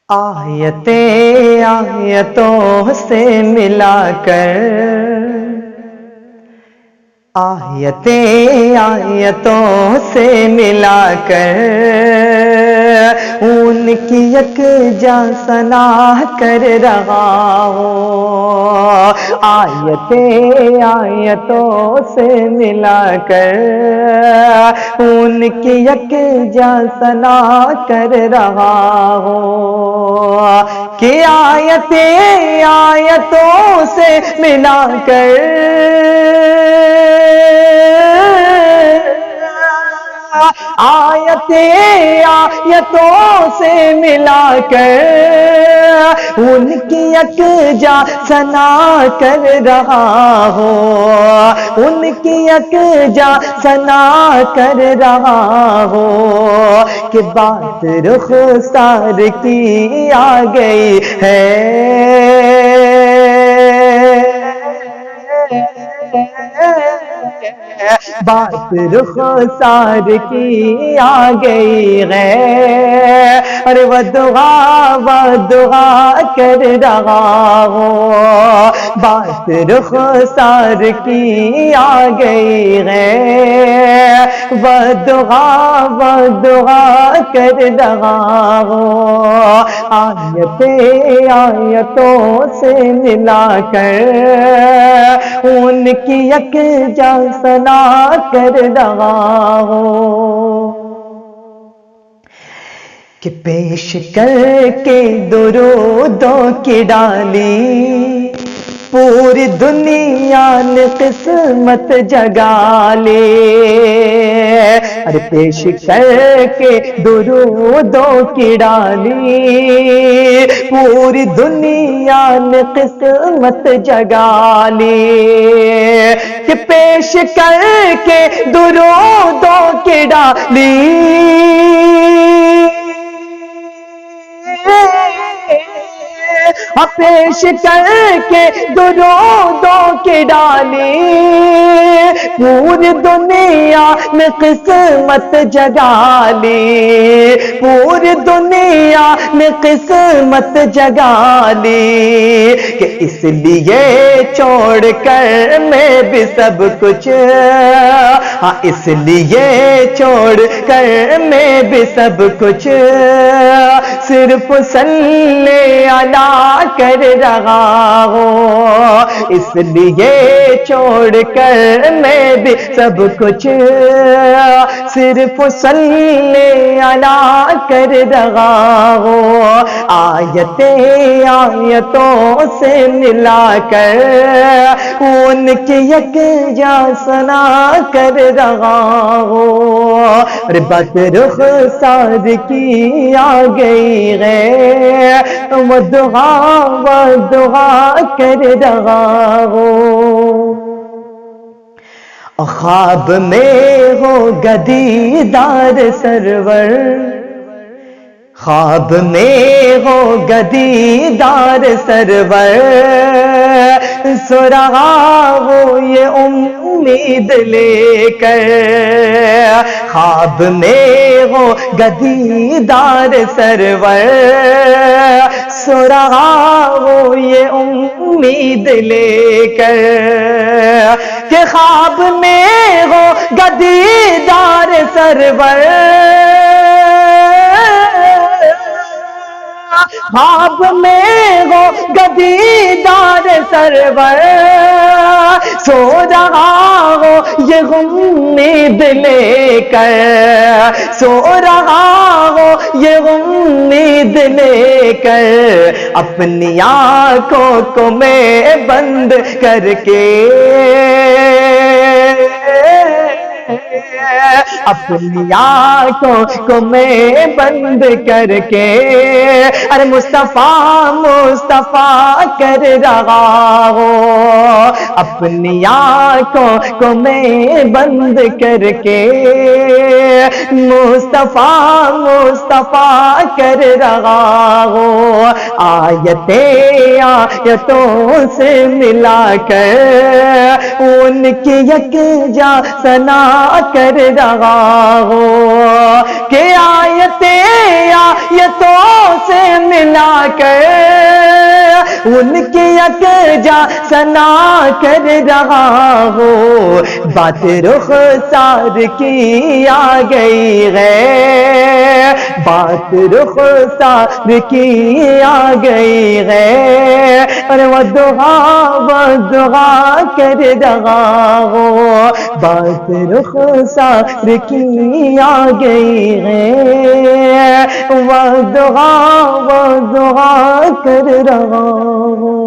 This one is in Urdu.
آیتیں آیتوں سے ملا کر، آیتیں آیتوں سے ملا کر ان کی یکجا ثنا کر رہا ہوں۔ آیتیں آیتوں سے ملا کر ان کی یکجا ثنا کر رہا ہوں کہ آیتیں آیتوں سے ملا کر آیتیں آیتوں سے ملا کر ان کی یکجا ثنا کر رہا ہوں، ان کی یکجا ثنا کر رہا ہوں کہ بات رخسار کی آ گئی ہے، بات رخسار کی آ گئی ہے، ارے وہ دعا کر رہا ہوں، بات رخسار کی آ گئی ہے، وہ دعا کر رہا ہوں۔ آیتیں آیتوں سے ملا کر ان کی یکجا ثنا کر رہا ہوں کہ پیش کر کے درودوں کی ڈالی پوری دنیا نے قسمت جگا لے، ارے پیش کر کے درودوں کی ڈالی پوری دنیا نے قسمت جگا لی، کہ پیش کر کے درودوں کی ڈالی پیش کر کے درودوں کی ڈالی پوری دنیا میں قسمت جگا لی، پوری دنیا میں قسمت جگا لی، کہ اس لیے چھوڑ کر میں بھی سب کچھ، ہاں اس لیے چھوڑ کر میں بھی سب کچھ صرف صلی علی کر رہا ہوں، اس لیے چھوڑ کر میں بھی سب کچھ صرف صلی علی کر رہا ہوں۔ آیتیں آیتوں سے ملا کر ان کی یکجا ثنا کر رہا ہوں، بات رخسار کی آ گئی ہے، وہ دعا کر رہا ہوں۔ خواب میں ہوگا دیدار سرور، خواب میں ہوگا دیدار سرور، سو رہا ہوں یہ امید لے کر، خواب میں ہوگا دیدار سرور، سو رہا ہوں یہ امید لے کر، کہ خواب میں ہوگا دیدار سرور، خواب میں ہوگا دیدار سرور، سو رہا ہو یہ امید لے کر، سو رہا ہو یہ امید لے کر، اپنی آنکھوں کو میں بند کر کے، اپنی آنکھوں کو میں بند کر کے، ارے مصطفیٰ مصطفیٰ کر رہا ہوں، اپنی آنکھوں کو میں بند کر کے مصطفیٰ مصطفیٰ کر رہا ہوں۔ آیتیں آیتوں سے ملا کر ان کی یکجا ثنا کر رہا ہوں، کہ آیتیں آیتوں سے ملا ملا کر ان کی یکجا ثنا کر رہا ہو، بات رخسار کی آ گئی ہے، بات رخسار کی آ گئی ہے، اور وہ دعا کر رہا ہو، بات رخسار کی آ گئی ہے، وہ دعا کر رہا ہو۔